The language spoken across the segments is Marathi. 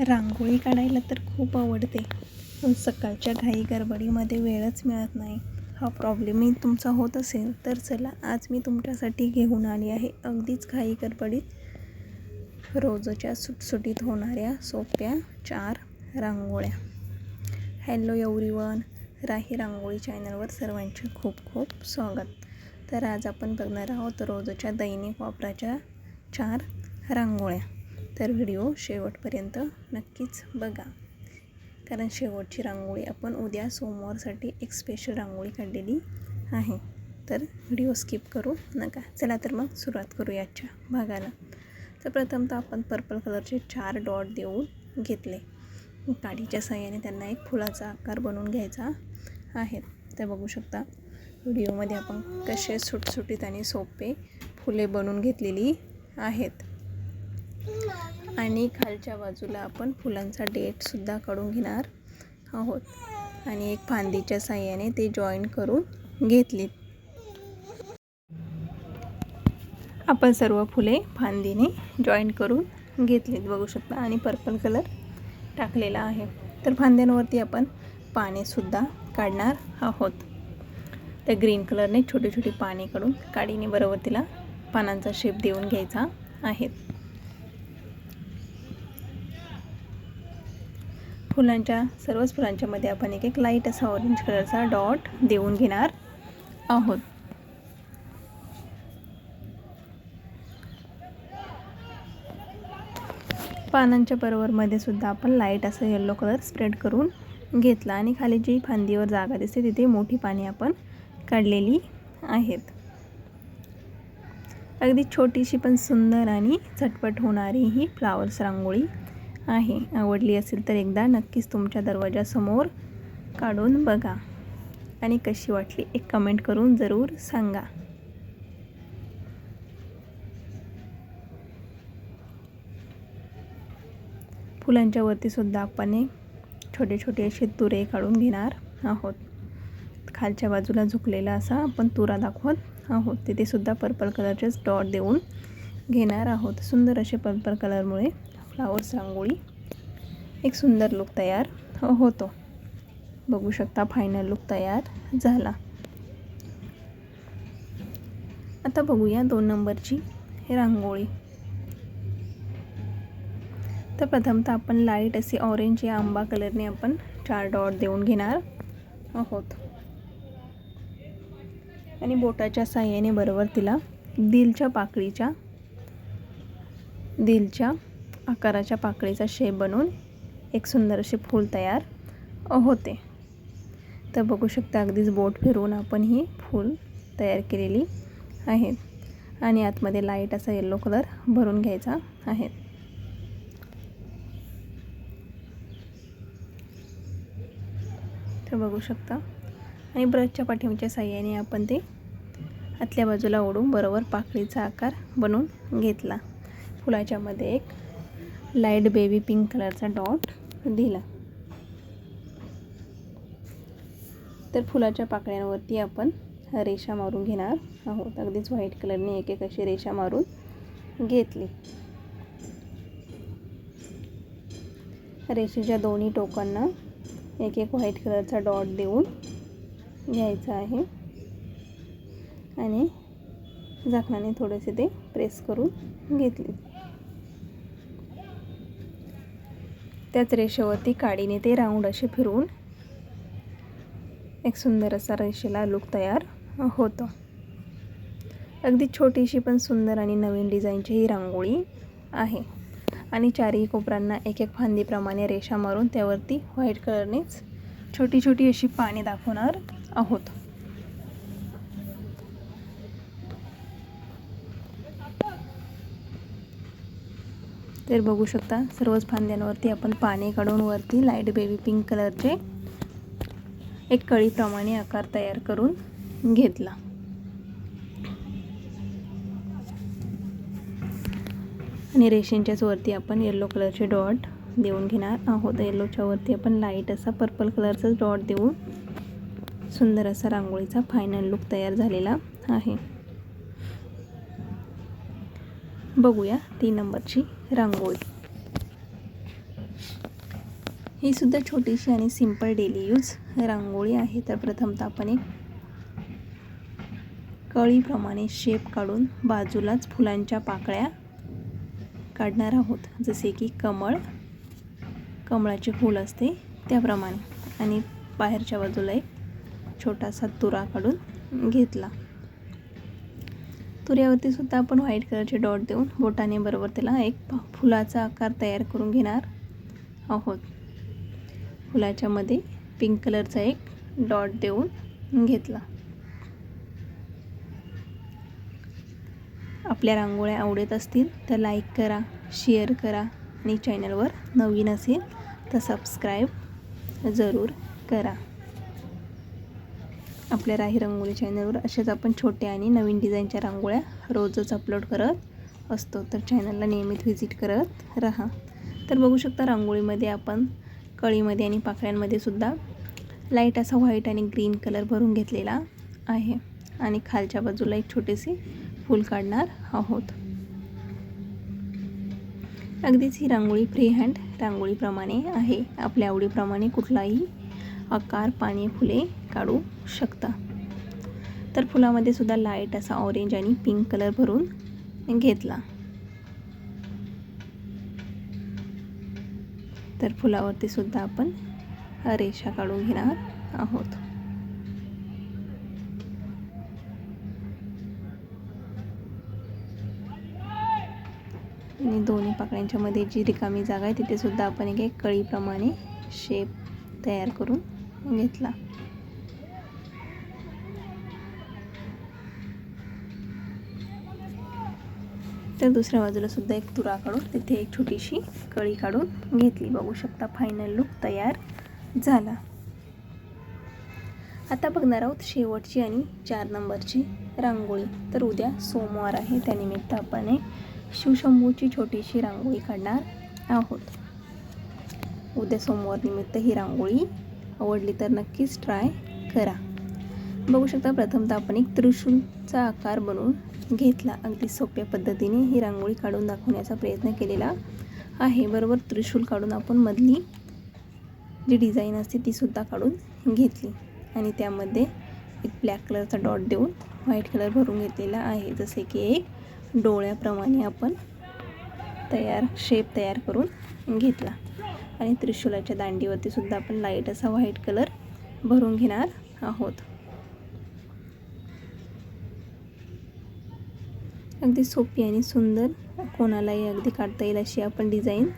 रांगोळी काढायला तर खूप आवडते, पण सकाळच्या घाई गडबडीमध्ये वेळच मिळत नाही. हा प्रॉब्लेमही तुमचा होत असेल तर चला आज मी तुमच्यासाठी घेऊन आली आहे अगदीच घाई गडबडीत रोजच्या सुटसुटीत होणाऱ्या सोप्या 4 रांगोळ्या. हॅलो एव्हरीवन, राही रांगोळी चॅनलवर सर्वांचे खूप खूप स्वागत. तर आज आपण बघणार आहोत रोजच्या दैनिक वापराच्या 4 रांगोळ्या. तर व्हिडिओ शेवटपर्यंत नक्कीच बघा, कारण शेवटची रांगोळी आपण उद्या सोमवारसाठी एक स्पेशल रांगोळी काढलेली आहे. तर व्हिडिओ स्किप करू नका. चला तर मग सुरुवात करूया आजच्या भागाला. तर प्रथमतः आपण पर्पल कलरचे 4 डॉट देऊन घेतले. काडीच्या साहाय्याने त्यांना एक फुलाचा आकार बनवून घ्यायचा आहे. तर बघू शकता व्हिडिओमध्ये आपण कसे सुटसुटीत आणि सोपे फुले बनवून घेतलेली आहेत. आणि खालच्या बाजूला आपण फुलांचा डेटसुद्धा काढून घेणार आहोत आणि एक फांदीच्या साहाय्याने ते जॉईन करून घेतलीत. आपण सर्व फुले फांदीने जॉईन करून घेतलीत बघू शकता आणि पर्पल कलर टाकलेला आहे. तर फांद्यांवरती आपण पानेसुद्धा काढणार आहोत. त्या ग्रीन कलरने छोटी छोटी पाने काढून काडीने बरोबर तिला पानांचा शेप देऊन घ्यायचा आहे. सर्वच फुलांच्या मध्ये आपण एक लाईट असा ऑरेंज कलरचा डॉट देऊन घेणार आहोत. पानांच्या बरोबर मध्ये सुद्धा आपण लाईट असं येलो कलर स्प्रेड करून घेतला आणि खाली जी फांदीवर जागा दिसते तिथे मोठी पाने आपण काढलेली आहेत. अगदी छोटीशी पण सुंदर आणि झटपट होणारी ही फ्लावर्स रांगोळी आहे. आवडली असेल तर एकदा नक्कीच तुमच्या दरवाजासमोर काढून बघा आणि कशी वाटली एक कमेंट करून जरूर सांगा. फुलांच्या वरती सुद्धा आपण छोटे छोटे असे तुरे काढून घेणार आहोत. खालच्या बाजूला झुकलेला असा आपण तुरा दाखवत आहोत. तिथे सुद्धा पर्पल कलरचेच डॉट देऊन घेणार आहोत. सुंदर असे पर्पल कलरमुळे फ्लावर्स रांगोळी एक सुंदर लुक तयार होतो. बघू शकता फायनल लुक तयार झाला. आता बघूया 2 नंबरची रांगोळी. तर प्रथमतः आपण लाईट असे ऑरेंज या आंबा कलरने आपण 4 डॉट देऊन घेणार आहोत आणि बोटाच्या साहाय्याने बरोबर तिला दिलच्या आकाराच्या पाकळीचा शेप बनवून एक सुंदर असे फूल तयार होते. तर बघू शकता अगदीच बोट फिरवून आपण ही फूल तयार केलेली आहेत आणि आतमध्ये लाईट असा येलो कलर भरून घ्यायचा आहे. तर बघू शकता आणि ब्रशच्या पाठीमागच्या साहाय्याने आपण ते आतल्या बाजूला ओढून बरोबर पाकळीचा आकार बनवून घेतला. फुलाच्या मध्ये एक लाईट बेबी पिंक कलरचा डॉट दिला. तर फुलाच्या पाकळ्यांवरती आपण रेषा मारून घेणार आहोत. अगदीच व्हाईट कलरने एक एक अशी रेषा मारून घेतली. रेषेच्या दोन्ही टोकांना एक एक व्हाईट कलरचा डॉट देऊन घ्यायचा आहे आणि झाकणाने थोडेसे ते प्रेस करून घेतले. त्याच रेषेवरती काडीने ते राऊंड असे फिरवून एक सुंदर असा रेषेला लुक तयार होतो. अगदी छोटीशी पण सुंदर आणि नवीन डिझाईनची ही रांगोळी आहे आणि चारही कोपऱ्यांना एक एक फांदीप्रमाणे रेषा मारून त्यावरती व्हाईट कलरनेच छोटी छोटी अशी पाने दाखवणार आहोत. तर बघू शकता सर्वच फांद्यांवरती आपण पाने काढून वरती लाईट बेबी पिंक कलरचे एक कळीप्रमाणे आकार तयार करून घेतला. आणि रेषेंच्याच वरती आपण येलो कलरचे डॉट देऊन घेणार आहोत. येलोच्या वरती आपण लाईट असा पर्पल कलरचा डॉट देऊन सुंदर असा रांगोळीचा फायनल लुक तयार झालेला आहे. बघूया 3 नंबरची रांगोळी. ही सुद्धा छोटीशी आणि सिंपल डेली यूज रांगोळी आहे. तर प्रथमतः आपण एक कळीप्रमाणे शेप काढून बाजूलाच फुलांच्या पाकळ्या काढणार आहोत, जसे की कमळाचे फूल असते त्याप्रमाणे. आणि बाहेरच्या बाजूला एक छोटासा तुरा काढून घेतला. तुऱ्यावरती सुद्धा आपण व्हाईट कलरचे डॉट देऊन बोटाने बरोबर त्याला एक फुलाचा आकार तयार करून घेणार आहोत. फुलाच्या मध्ये पिंक कलरचा एक डॉट देऊन घेतला. आपल्या रांगोळ्या आवडत असतील तर लाईक करा, शेअर करा आणि चॅनलवर नवीन असेल तर सबस्क्राईब जरूर करा. आपल्या राही रांगोळी चॅनलवर अशाच आपण छोट्या आणि नवीन डिझाईनच्या रांगोळ्या रोजच अपलोड करत असतो, तर चॅनलला नियमित व्हिजिट करत राहा. तर बघू शकता रांगोळीमध्ये आपण कळीमध्ये आणि पाकळ्यांमध्ये सुद्धा लाईट असा व्हाईट आणि ग्रीन कलर भरून घेतलेला आहे. आणि खालच्या बाजूला एक छोटेसे फूल काढणार आहोत. अगदीच ही रांगोळी फ्री हँड रांगोळीप्रमाणे आहे. आपल्या आवडीप्रमाणे कुठलाही आकार, पाने, फुले काढू शकता. तर फुलामध्ये सुद्धा लाईट असा ऑरेंज आणि पिंक कलर भरून घेतला. तर फुलावरती सुद्धा आपण रेषा काढून घेणार आहोत. आणि दोन्ही पाकळ्यांच्या मध्ये जी रिकामी जागा आहे तिथे सुद्धा आपण एक कळीप्रमाणे शेप तयार करून घेतला. तर दुसऱ्या बाजूला सुद्धा एक तुरा काढून तिथे एक छोटीशी कळी काढून घेतली. बघू शकता फायनल लुक तयार झाला. आता बघणार आहोत शेवटची आणि 4 नंबरची रांगोळी. तर उद्या सोमवार आहे, त्यानिमित्त आपण एक शिवशंभूची छोटीशी रांगोळी काढणार आहोत. उद्या सोमवार निमित्त ही रांगोळी आवडली तर नक्कीच ट्राय करा. बघू शकता प्रथमतः आपण एक त्रिशूलचा आकार बनवून घेतला. अगदी सोप्या पद्धतीने ही रांगोळी काढून दाखवण्याचा प्रयत्न केलेला आहे. बरोबर त्रिशूल काढून आपण मधली जी डिझाईन असते ती सुद्धा काढून घेतली. आणि त्यामध्ये एक ब्लॅक कलरचा डॉट देऊन व्हाईट कलर भरून घेतलेला आहे, जसे की एक डोळ्याप्रमाणे आपण शेप तयार करून घेतला. आणि त्रिशूलाच्या दांडीवरती सुद्धा आपण लाईट असा व्हाईट कलर भरून घेणार आहोत. अगदी सोपी आणि सुंदर, कोणालाही अगदी काढता येईल अशी आपण डिझाईन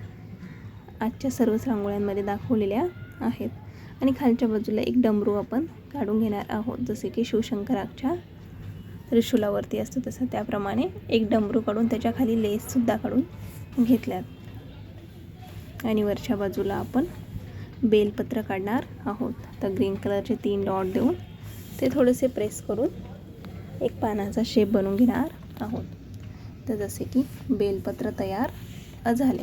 आजच्या सर्वच रांगोळ्यांमध्ये दाखवलेल्या आहेत. आणि खालच्या बाजूला एक डमरू आपण काढून घेणार आहोत, जसे की शिवशंकराच्या त्रिशूलावरती असतो तसं त्याप्रमाणे एक डमरू काढून त्याच्या खाली लेससुद्धा काढून घेतल्यात. आणि वरच्या बाजूला आपण बेलपत्र काढणार आहोत. तर ग्रीन कलरचे 3 डॉट देऊन ते थोडेसे प्रेस करून एक पानाचा शेप बनवून घेणार आहोत. तर जसे की बेलपत्र तयार झाले.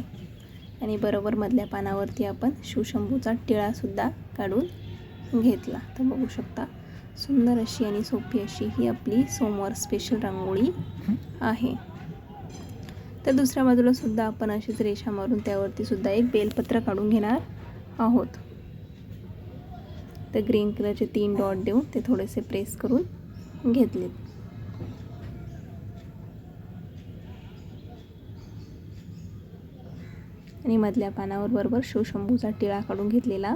आणि बरोबर मधल्या पानावरती आपण शिवशंभूचा टिळासुद्धा काढून घेतला. तर बघू शकता सुंदर अशी आणि सोपी अशी ही आपली सोमवार स्पेशल रांगोळी आहे. तर दुसऱ्या बाजूला सुद्धा आपण अशीच रेषा मारून त्यावरती सुद्धा एक बेलपत्र काढून घेणार आहोत. तर ग्रीन कलरचे 3 डॉट देऊन ते थोडेसे प्रेस करून घेतले. आणि मधल्या पानावर बरोबर शिवशंभूचा टिळा काढून घेतलेला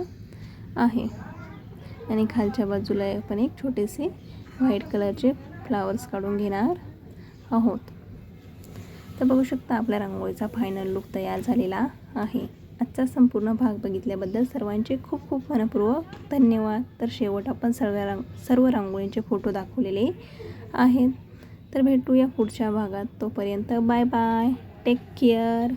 आहे. आणि खालच्या बाजूला आपण एक छोटेसे व्हाईट कलरचे फ्लावर्स काढून घेणार आहोत. तर बघू शकता आपल्या रांगोळीचा फायनल लुक तयार झालेला आहे. आजचा संपूर्ण भाग बघितल्याबद्दल सर्वांचे खूप खूप मनपूर्वक धन्यवाद. तर शेवट आपण सर्व रांगोळींचे फोटो दाखवलेले आहेत. तर भेटूया पुढच्या भागात. तोपर्यंत बाय बाय, टेक केअर.